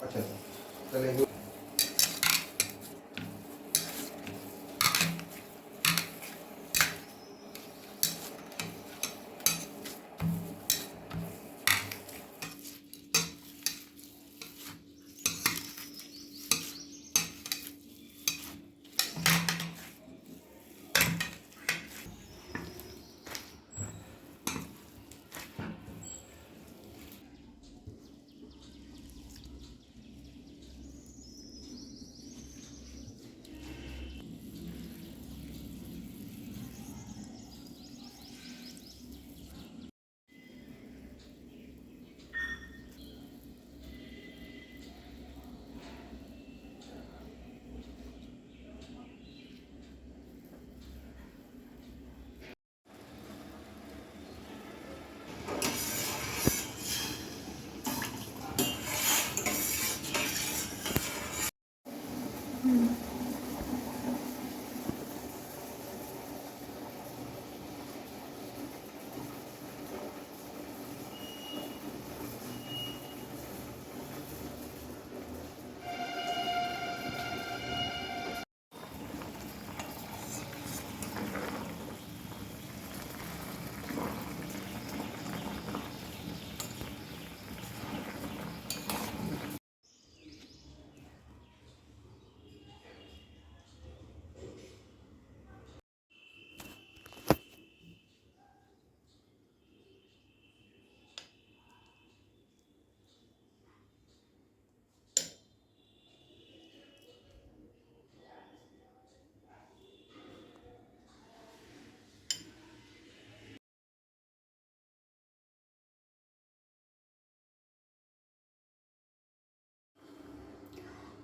আচ্ছা তাহলে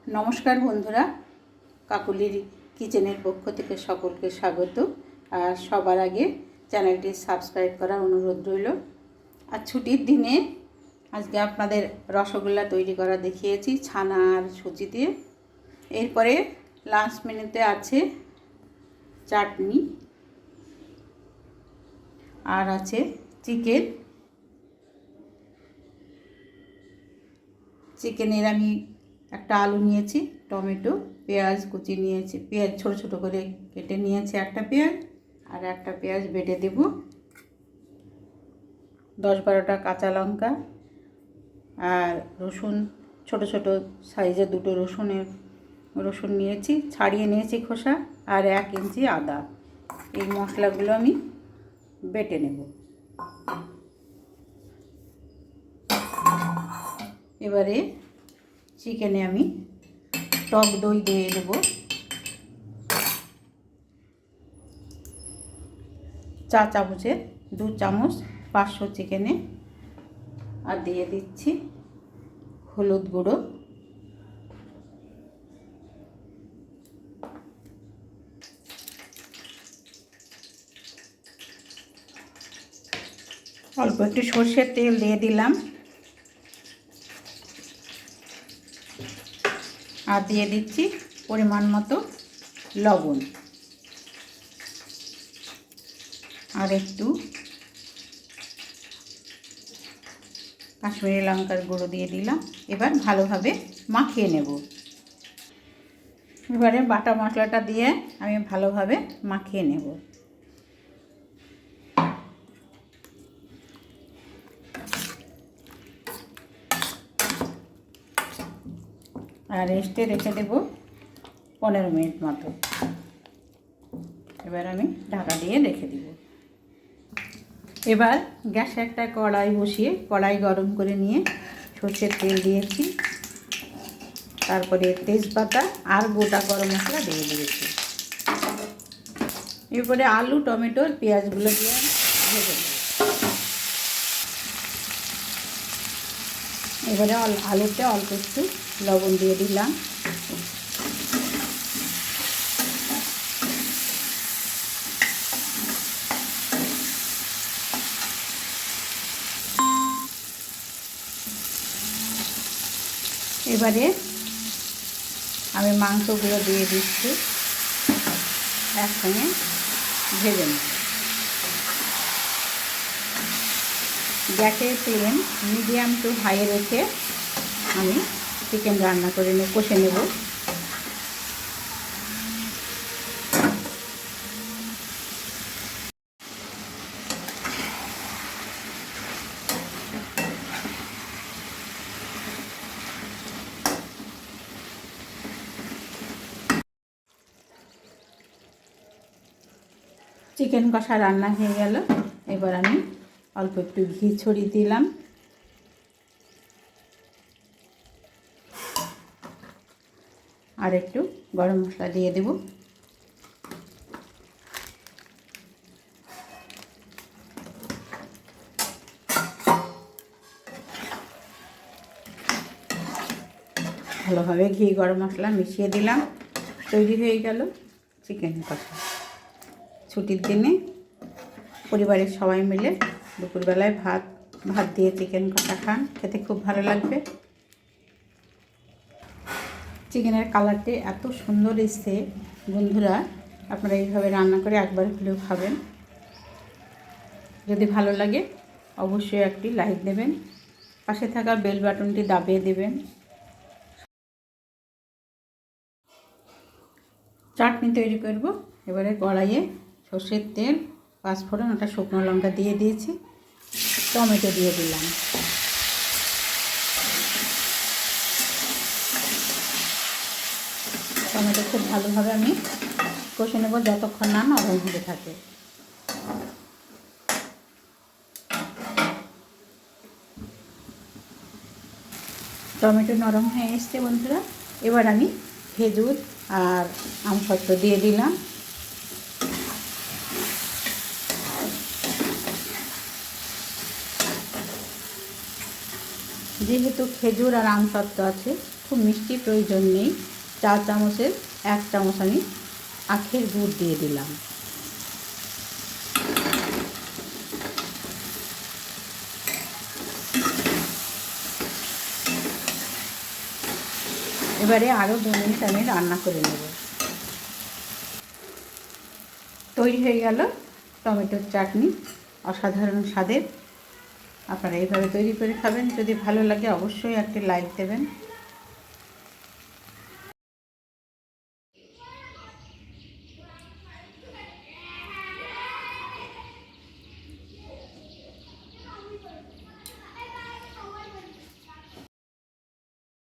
নমস্কার বন্ধুরা, কাকুলির কিচেনের পক্ষ থেকে সকলকে স্বাগত। আর সবার আগে চ্যানেলটি সাবস্ক্রাইব করার অনুরোধ রইল। আর ছুটির দিনে আজকে আপনাদের রসগোল্লা তৈরি করা দেখিয়েছি ছানা আর সুজি দিয়ে। এরপরে লাঞ্চ মেনুতে আছে চাটনি আর আছে চিকেনের আমি একটা আলু নিয়েছি, টমেটো, পেঁয়াজ কুচি নিয়েছি, পেঁয়াজ ছোট ছোট করে কেটে নিয়েছি একটা পেঁয়াজ, আর একটা পেঁয়াজ বেটে দেব, 10-12টা কাঁচা লঙ্কা আর রসুন ছোট ছোট সাইজের 2টো রসুন নিয়েছি, ছাড়িয়ে নিয়েছি খোসা, আর 1 ইঞ্চি আদা। এই মশলাগুলো আমি বেটে নেব। এবারে চিকেনে আমি টক দই দিয়ে দেব, 4 চামচের 2 চামচ 500 চিকেনে। আর দিয়ে দিচ্ছি হলুদ গুঁড়ো, অল্প একটু সর্ষের তেল দিয়ে দিলাম, আর দিয়ে দিচ্ছি পরিমাণ মতো লবণ, আর একটু কাশ্মীরি লঙ্কার গুঁড়ো দিয়ে দিলাম। এবার ভালোভাবে মাখিয়ে নেব। এবারে বাটা মশলাটা দিয়ে আমি ভালোভাবে মাখিয়ে নেব। আর রেস্টে রেখে দেব 15 মিনিট মতো। এবার আমি ঢাকা দিয়ে রেখে দেব। এবার গ্যাসে একটা কড়াই বসিয়ে কড়াই গরম করে নিয়ে সরষের তেল দিয়েছি, তারপরে তেজপাতা আর গোটা গরম মশলা দিয়ে দিয়েছি। এরপরে আলু, টমেটো, পেঁয়াজগুলো দিয়ে ভেজে নেব। এবারে আলুতে অল্প একটু লবণ দিয়ে দিলাম, এবারে আমি মাংসগুলো দিয়ে দিচ্ছি, একসঙ্গে ভেজে নেব। গ্যাসের ফ্লেম মিডিয়াম টু হাই রেখে আমি চিকেন রান্না করে কষে নেব। চিকেন কষা রান্না হয়ে গেল। এবার আমি অল্প একটু ঘি ছড়িয়ে দিলাম। আর একটু গরম মশলা দিয়ে দেব। ভালোভাবে ঘি গরম মশলা মিশিয়ে দিলাম। তৈরি হয়ে গেল চিকেন কষা। ছুটির দিনে পরিবারের সবাই মিলে দুপুরবেলায় ভাত দিয়ে চিকেন কষা খান, খেতে খুব ভালো লাগবে। চিকেনের কালারটি এত সুন্দর এসছে, বন্ধুরা আপনারা এইভাবে রান্না করে একবার হলেও খাবেন। যদি ভালো লাগে অবশ্যই একটি লাইক দেবেন, পাশে থাকা বেল বাটনটি দাবিয়ে দেবেন। চাটনি তৈরি করব। এবারে কড়াইয়ে সর্ষের তেল, পাঁচফোড়ন, ওটা শুকনো লঙ্কা দিয়ে দিয়েছি, টমেটো দিয়ে দিলাম। টমেটো খুব ভালোভাবে আমি কষে নেব যতক্ষণ না নরম হতে থাকে। টমেটো নরম হয়ে এসছে বন্ধুরা। এবার আমি খেজুর আর আমসত্ত্ব দিয়ে দিলাম। যেহেতু খেজুর আর আমসত্ত্ব আছে, খুব মিষ্টি প্রয়োজন নেই। 4 চামচের 1 চামচ আমি আখের গুড় দিয়ে দিলাম। এবারে আরও 2 মিনিট আমি রান্না করে নেব। তৈরি হয়ে গেল টমেটোর চাটনি, অসাধারণ স্বাদের। আপনারা এইভাবে তৈরি করে খাবেন। যদি ভালো লাগে অবশ্যই একটি লাইক দেবেন।